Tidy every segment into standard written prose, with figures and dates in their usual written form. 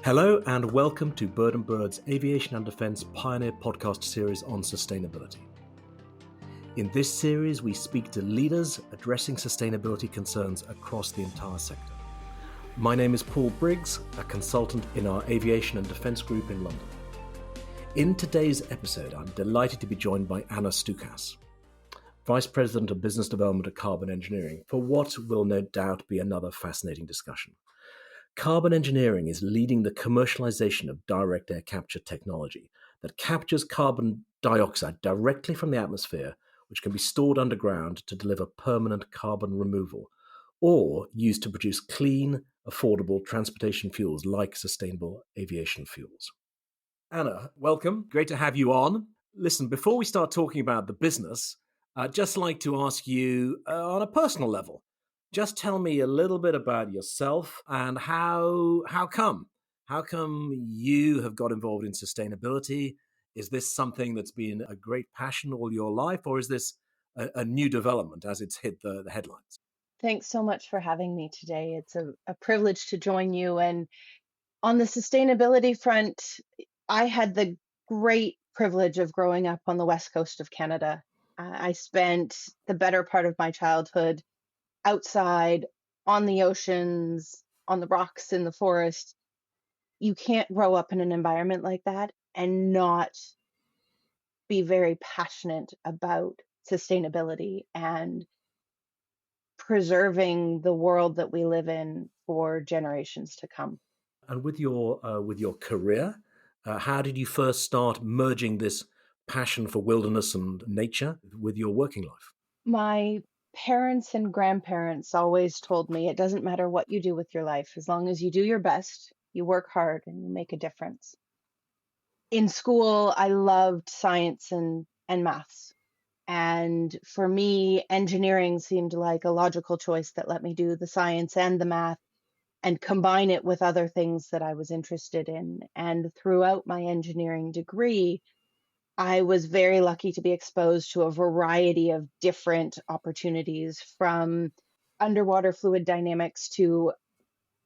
Hello and welcome to Bird and Bird's Aviation and Defence Pioneer podcast series on sustainability. In this series, we speak to leaders addressing sustainability concerns across the entire sector. My name is Paul Briggs, a consultant in our Aviation and Defence Group in London. In today's episode, I'm delighted to be joined by Anna Stukas, Vice President of Business Development at Carbon Engineering, for what will no doubt be another fascinating discussion. Carbon engineering is leading the commercialization of direct air capture technology that captures carbon dioxide directly from the atmosphere, which can be stored underground to deliver permanent carbon removal, or used to produce clean, affordable transportation fuels like sustainable aviation fuels. Anna, welcome. Great to have you on. Listen, before we start talking about the business, I'd just like to ask you on a personal level, just tell me a little bit about yourself and how come you have got involved in sustainability. Is this something that's been a great passion all your life, or is this a new development as it's hit the headlines? Thanks so much for having me today. It's a privilege to join you. And on the sustainability front, I had the great privilege of growing up on the west coast of Canada. I spent the better part of my childhood outside, on the oceans, on the rocks in the forest. You can't grow up in an environment like that and not be very passionate about sustainability and preserving the world that we live in for generations to come. And with your career, how did you first start merging this passion for wilderness and nature with your working life? My parents and grandparents always told me it doesn't matter what you do with your life, as long as you do your best, you work hard, and you make a difference. In school, I loved science and maths. And for me, engineering seemed like a logical choice that let me do the science and the math and combine it with other things that I was interested in. And throughout my engineering degree, I was very lucky to be exposed to a variety of different opportunities, from underwater fluid dynamics to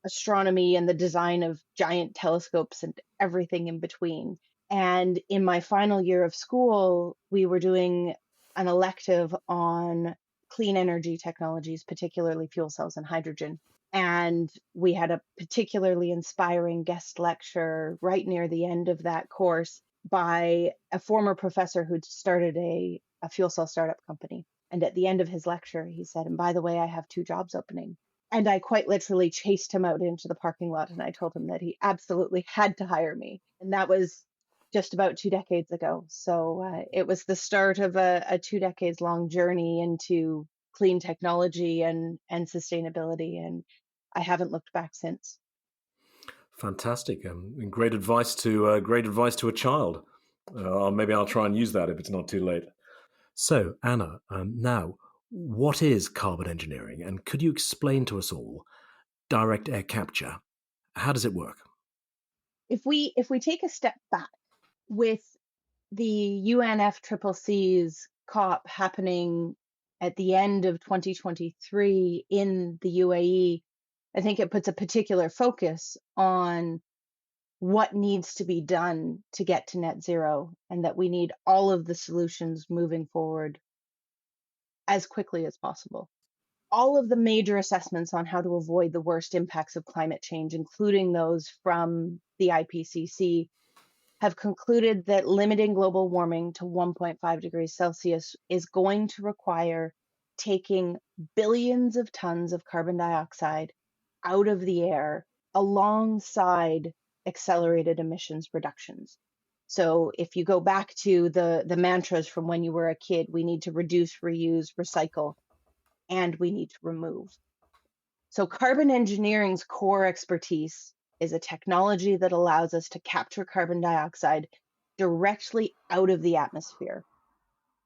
astronomy and the design of giant telescopes and everything in between. And in my final year of school, we were doing an elective on clean energy technologies, particularly fuel cells and hydrogen. And we had a particularly inspiring guest lecture right near the end of that course by a former professor who'd started a fuel cell startup company. And at the end of his lecture, he said, "And by the way, I have 2 jobs opening." And I quite literally chased him out into the parking lot and I told him that he absolutely had to hire me. And that was just about 2 decades ago. So it was the start of a 2 decades long journey into clean technology and sustainability. And I haven't looked back since. Fantastic, and great advice to a child. Maybe I'll try and use that if it's not too late. So, Anna, now, what is carbon engineering, and could you explain to us all direct air capture? How does it work? If we take a step back, with the UNFCCC's COP happening at the end of 2023 in the UAE, I think it puts a particular focus on what needs to be done to get to net zero, and that we need all of the solutions moving forward as quickly as possible. All of the major assessments on how to avoid the worst impacts of climate change, including those from the IPCC, have concluded that limiting global warming to 1.5 degrees Celsius is going to require taking billions of tons of carbon dioxide out of the air alongside accelerated emissions reductions. So if you go back to the mantras from when you were a kid, we need to reduce, reuse, recycle, and we need to remove. So carbon engineering's core expertise is a technology that allows us to capture carbon dioxide directly out of the atmosphere.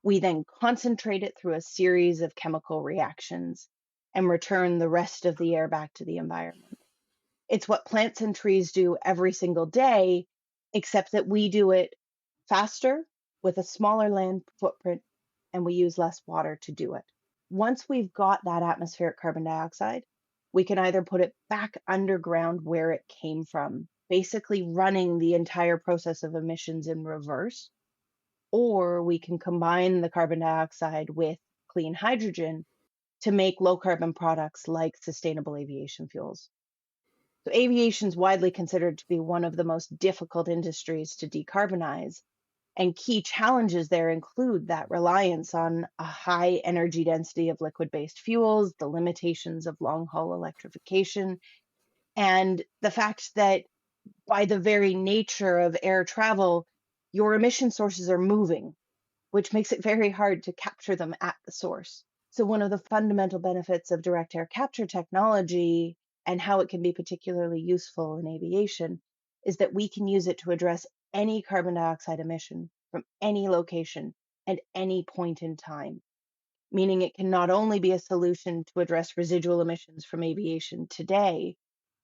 We then concentrate it through a series of chemical reactions and return the rest of the air back to the environment. It's what plants and trees do every single day, except that we do it faster with a smaller land footprint, and we use less water to do it. Once we've got that atmospheric carbon dioxide, we can either put it back underground where it came from basically running the entire process of emissions in reverse, or we can combine the carbon dioxide with clean hydrogen to make low carbon products like sustainable aviation fuels. So aviation is widely considered to be one of the most difficult industries to decarbonize. And key challenges there include that reliance on a high energy density of liquid based fuels, the limitations of long haul electrification, and the fact that by the very nature of air travel, your emission sources are moving, which makes it very hard to capture them at the source. So, one of the fundamental benefits of direct air capture technology and how it can be particularly useful in aviation is that we can use it to address any carbon dioxide emission from any location at any point in time, meaning it can not only be a solution to address residual emissions from aviation today,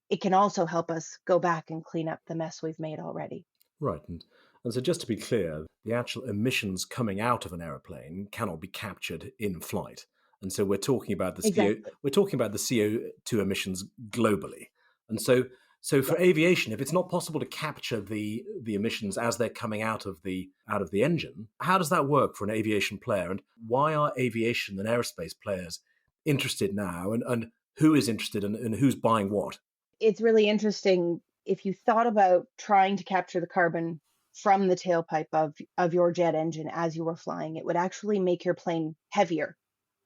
it can also help us go back and clean up the mess we've made already. Right. And so just to be clear, the actual emissions coming out of an aeroplane cannot be captured in flight. And so we're talking about Exactly. we're talking about the CO2 emissions globally. And so for Yes. aviation, if it's not possible to capture the emissions as they're coming out of the engine, how does that work for an aviation player? And why are aviation and aerospace players interested now? And who is interested and who's buying what? It's really interesting if you thought about trying to capture the carbon from the tailpipe of your jet engine as you were flying, it would actually make your plane heavier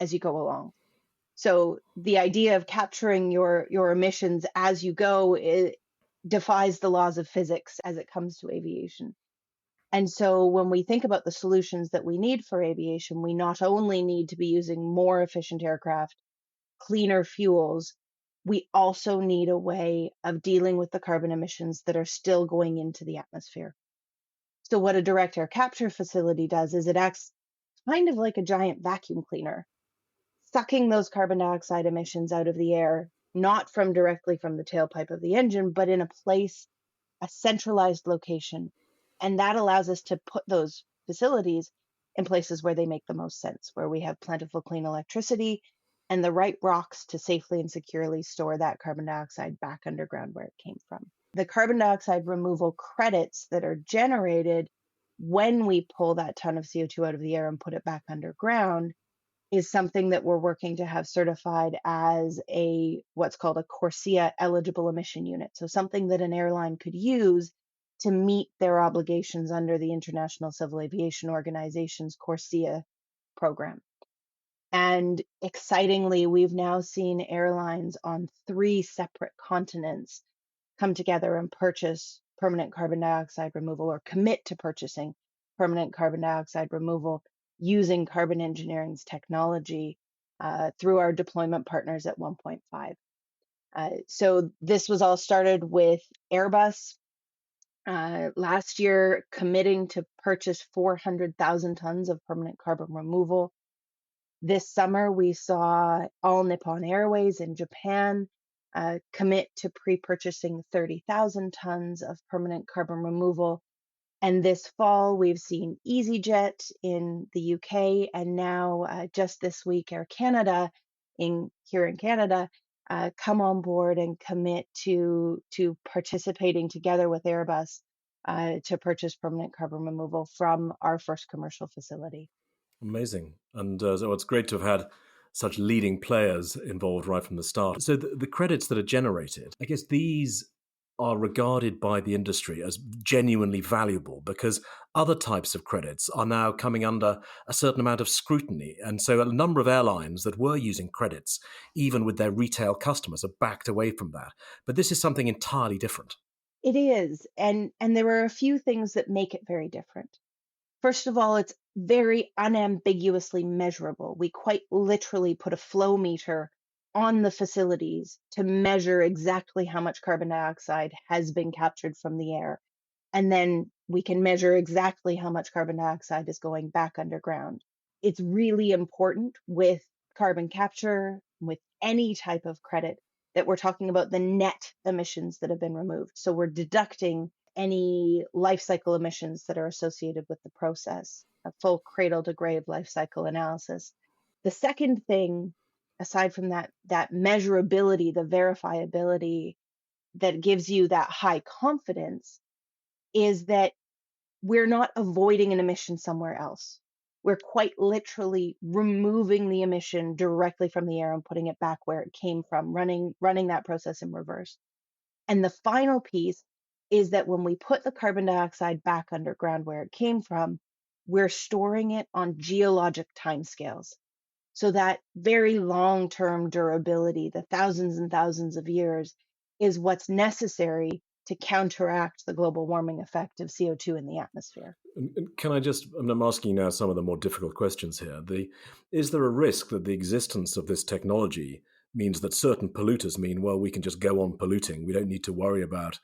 as you go along. So the idea of capturing your emissions as you go, it defies the laws of physics as it comes to aviation. And so when we think about the solutions that we need for aviation, we not only need to be using more efficient aircraft, cleaner fuels, we also need a way of dealing with the carbon emissions that are still going into the atmosphere. So what a direct air capture facility does is it acts kind of like a giant vacuum cleaner, sucking those carbon dioxide emissions out of the air, not from directly from the tailpipe of the engine, but in a place, a centralized location. And that allows us to put those facilities in places where they make the most sense, where we have plentiful clean electricity and the right rocks to safely and securely store that carbon dioxide back underground where it came from. The carbon dioxide removal credits that are generated when we pull that ton of CO2 out of the air and put it back underground is something that we're working to have certified as a what's called a CORSIA eligible emission unit. So something that an airline could use to meet their obligations under the International Civil Aviation Organization's CORSIA program. And excitingly, we've now seen airlines on 3 separate continents come together and purchase permanent carbon dioxide removal or commit to purchasing permanent carbon dioxide removal using carbon engineering's technology through our deployment partners at 1.5. So this was all started with Airbus last year committing to purchase 400,000 tons of permanent carbon removal. This summer, we saw All Nippon Airways in Japan commit to pre-purchasing 30,000 tons of permanent carbon removal. And this fall, we've seen EasyJet in the UK, and now just this week, Air Canada here in Canada come on board and commit to participating together with Airbus to purchase permanent carbon removal from our first commercial facility. Amazing. And so it's great to have had such leading players involved right from the start. So the credits that are generated, I guess these are regarded by the industry as genuinely valuable because other types of credits are now coming under a certain amount of scrutiny. And so a number of airlines that were using credits, even with their retail customers, have backed away from that. But this is something entirely different. It is. And there are a few things that make it very different. First of all, it's very unambiguously measurable. We quite literally put a flow meter on the facilities to measure exactly how much carbon dioxide has been captured from the air. And then we can measure exactly how much carbon dioxide is going back underground. It's really important with carbon capture, with any type of credit, that we're talking about the net emissions that have been removed. So we're deducting any life cycle emissions that are associated with the process, a full cradle to grave life cycle analysis. The second thing, aside from that measurability, the verifiability, that gives you that high confidence is that we're not avoiding an emission somewhere else. We're quite literally removing the emission directly from the air and putting it back where it came from, running that process in reverse. And the final piece is that when we put the carbon dioxide back underground where it came from, we're storing it on geologic timescales. So that very long-term durability, the thousands and thousands of years, is what's necessary to counteract the global warming effect of CO2 in the atmosphere. Can I just, I'm asking now some of the more difficult questions here. Is there a risk that the existence of this technology means that certain polluters mean, well, we can just go on polluting. We don't need to worry about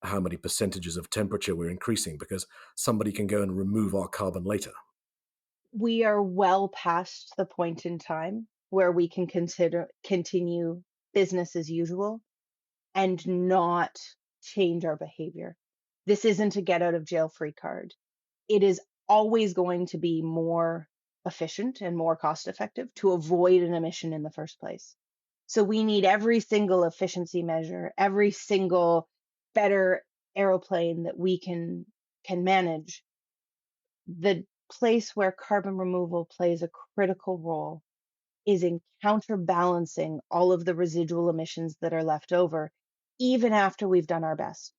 how many percentages of temperature we're increasing because somebody can go and remove our carbon later? We are well past the point in time where we can continue business as usual and not change our behavior. This isn't a get out of jail free card. It is always going to be more efficient and more cost effective to avoid an emission in the first place. So we need every single efficiency measure, every single better aeroplane that we can manage. The place where carbon removal plays a critical role is in counterbalancing all of the residual emissions that are left over, even after we've done our best.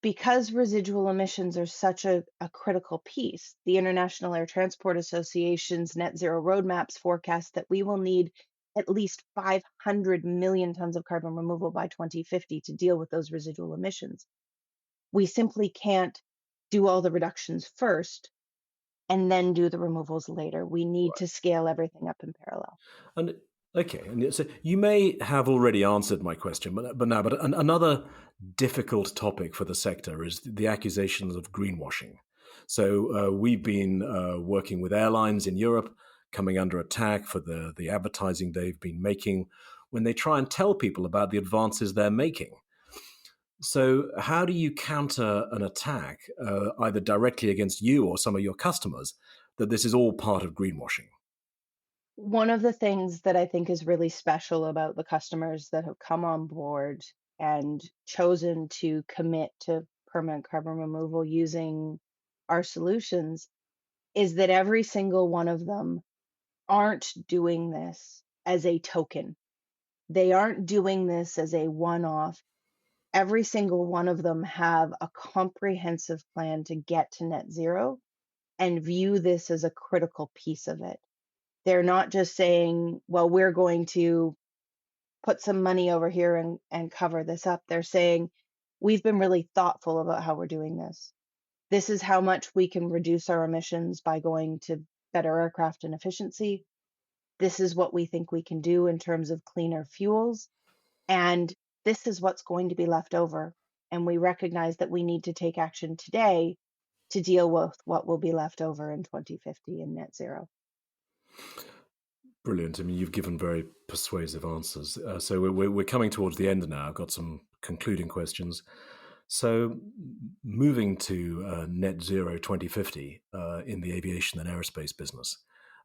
Because residual emissions are such a critical piece, the International Air Transport Association's net zero roadmaps forecast that we will need at least 500 million tons of carbon removal by 2050 to deal with those residual emissions. We simply can't do all the reductions first and then do the removals later. We need to scale everything up in parallel. And okay, and so you may have already answered my question, but another difficult topic for the sector is the accusations of greenwashing. So we've been working with airlines in Europe coming under attack for the advertising they've been making when they try and tell people about the advances they're making. So how do you counter an attack, either directly against you or some of your customers, that this is all part of greenwashing? One of the things that I think is really special about the customers that have come on board and chosen to commit to permanent carbon removal using our solutions is that every single one of them aren't doing this as a token. They aren't doing this as a one-off. Every single one of them have a comprehensive plan to get to net zero and view this as a critical piece of it. They're not just saying, well, we're going to put some money over here and cover this up. They're saying, we've been really thoughtful about how we're doing this. This is how much we can reduce our emissions by going to better aircraft and efficiency. This is what we think we can do in terms of cleaner fuels. And this is what's going to be left over. And we recognize that we need to take action today to deal with what will be left over in 2050 in net zero. Brilliant. I mean, you've given very persuasive answers. So we're coming towards the end now. I've got some concluding questions. So moving to net zero 2050 in the aviation and aerospace business,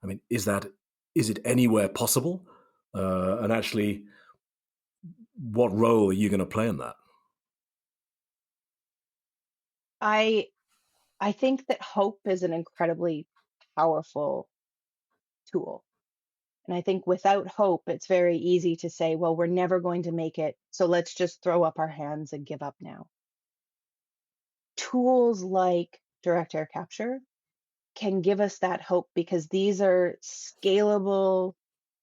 I mean, is it anywhere possible? And actually, what role are you going to play in that? I think that hope is an incredibly powerful tool. And I think without hope, it's very easy to say, well, we're never going to make it, so let's just throw up our hands and give up now. Tools like direct air capture can give us that hope because these are scalable,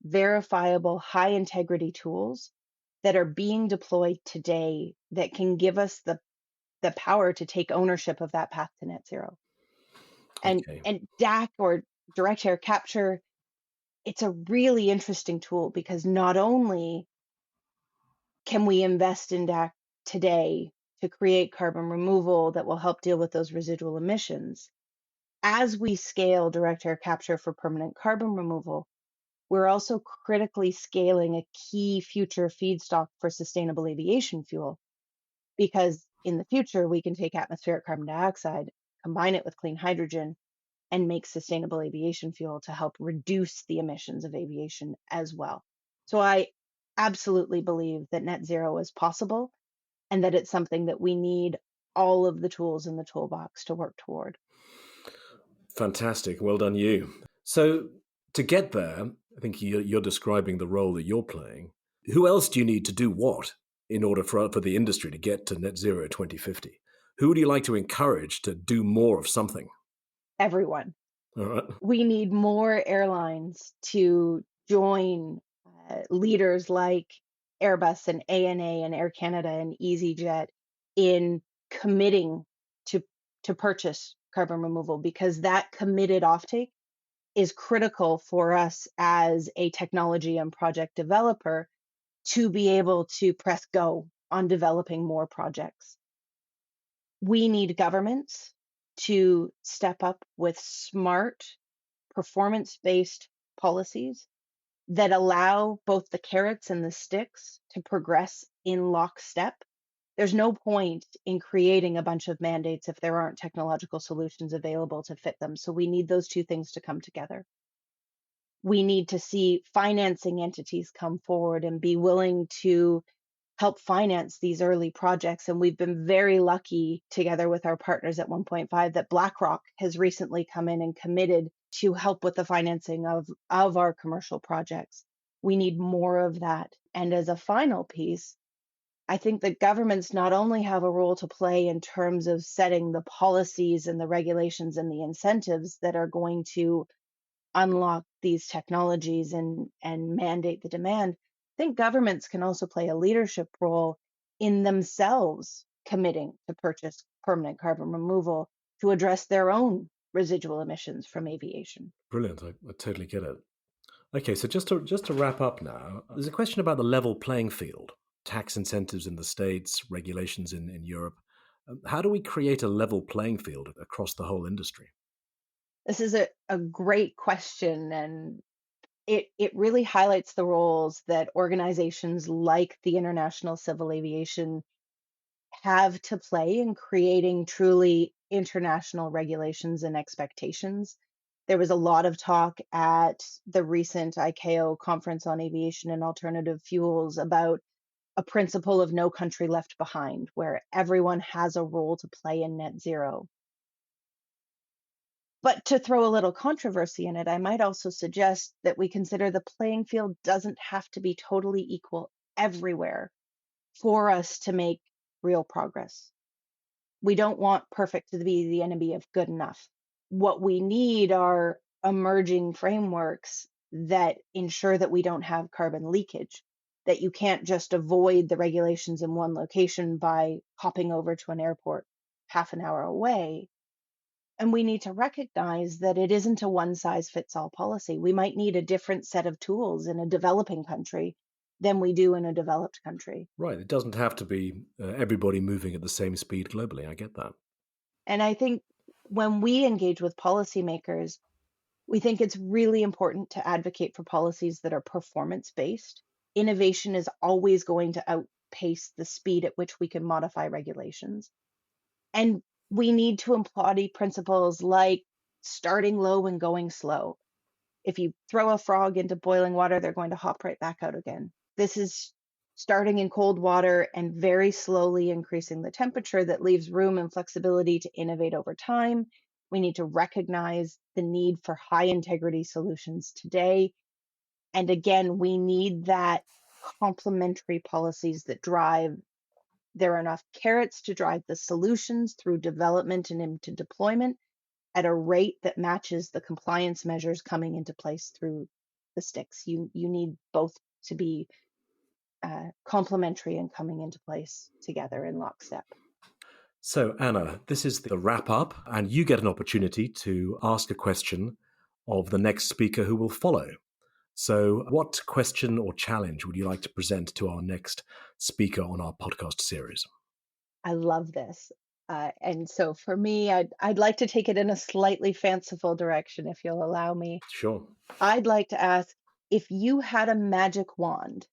verifiable, high integrity tools that are being deployed today that can give us the power to take ownership of that path to net zero. And Okay. DAC or direct air capture, it's a really interesting tool because not only can we invest in DAC today to create carbon removal that will help deal with those residual emissions, as we scale direct air capture for permanent carbon removal, we're also critically scaling a key future feedstock for sustainable aviation fuel, because in the future, we can take atmospheric carbon dioxide, combine it with clean hydrogen, and make sustainable aviation fuel to help reduce the emissions of aviation as well. So I absolutely believe that net zero is possible. and that it's something that we need all of the tools in the toolbox to work toward. Fantastic. Well done, you. So to get there, I think you're describing the role that you're playing. Who else do you need to do what in order for the industry to get to net zero 2050? Who would you like to encourage to do more of something? Everyone. All right. We need more airlines to join leaders like Airbus and ANA and Air Canada and EasyJet in committing to purchase carbon removal, because that committed offtake is critical for us as a technology and project developer to be able to press go on developing more projects. We need governments to step up with smart, performance-based policies that allow both the carrots and the sticks to progress in lockstep. There's no point in creating a bunch of mandates if there aren't technological solutions available to fit them. So we need those two things to come together. We need to see financing entities come forward and be willing to help finance these early projects. And we've been very lucky, together with our partners at 1.5, that BlackRock has recently come in and committed to help with the financing of our commercial projects. We need more of that. And as a final piece, I think that governments not only have a role to play in terms of setting the policies and the regulations and the incentives that are going to unlock these technologies and mandate the demand. I think governments can also play a leadership role in themselves committing to purchase permanent carbon removal to address their own residual emissions from aviation. Brilliant. I totally get it. Okay, so just to wrap up now, there's a question about the level playing field, tax incentives in the States, regulations in Europe. How do we create a level playing field across the whole industry? This is a great question, and it really highlights the roles that organizations like the International Civil Aviation have to play in creating truly international regulations and expectations. There was a lot of talk at the recent ICAO conference on aviation and alternative fuels about a principle of no country left behind, where everyone has a role to play in net zero. But to throw a little controversy in it, I might also suggest that we consider the playing field doesn't have to be totally equal everywhere for us to make real progress. We don't want perfect to be the enemy of good enough. What we need are emerging frameworks that ensure that we don't have carbon leakage, that you can't just avoid the regulations in one location by hopping over to an airport half an hour away. And we need to recognize that it isn't a one size fits all policy. We might need a different set of tools in a developing country than we do in a developed country. Right. It doesn't have to be everybody moving at the same speed globally. I get that. And I think when we engage with policymakers, we think it's really important to advocate for policies that are performance based. Innovation is always going to outpace the speed at which we can modify regulations. And we need to embody principles like starting low and going slow. If you throw a frog into boiling water, they're going to hop right back out again. This is starting in cold water and very slowly increasing the temperature that leaves room and flexibility to innovate over time. We need to recognize the need for high integrity solutions today. And again, we need that complementary policies that drive. There are enough carrots to drive the solutions through development and into deployment at a rate that matches the compliance measures coming into place through the sticks. You need both to be complementary and coming into place together in lockstep. So, Anna, this is the wrap up, and you get an opportunity to ask a question of the next speaker who will follow. So, what question or challenge would you like to present to our next speaker on our podcast series? I love this. And so for me, I'd like to take it in a slightly fanciful direction, if you'll allow me. Sure. I'd like to ask, if you had a magic wand,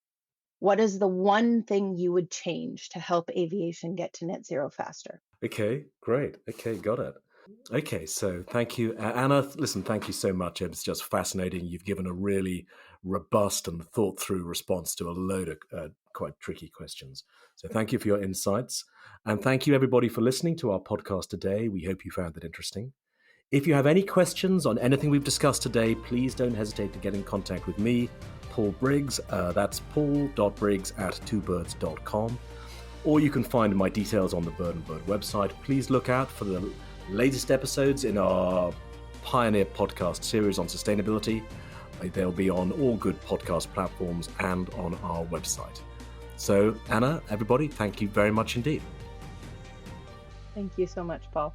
what is the one thing you would change to help aviation get to net zero faster? Okay, great. Okay, got it. Okay, so thank you, Anna. Listen, thank you so much. It's just fascinating. You've given a really robust and thought through response to a load of quite tricky questions. So thank you for your insights. And thank you, everybody, for listening to our podcast today. We hope you found it interesting. If you have any questions on anything we've discussed today, please don't hesitate to get in contact with me, Paul Briggs. That's paul.briggs@twobirds.com. Or you can find my details on the Bird and Bird website. Please look out for the latest episodes in our Pioneer podcast series on sustainability. They'll be on all good podcast platforms and on our website. So, Anna, everybody, thank you very much indeed. Thank you so much, Paul.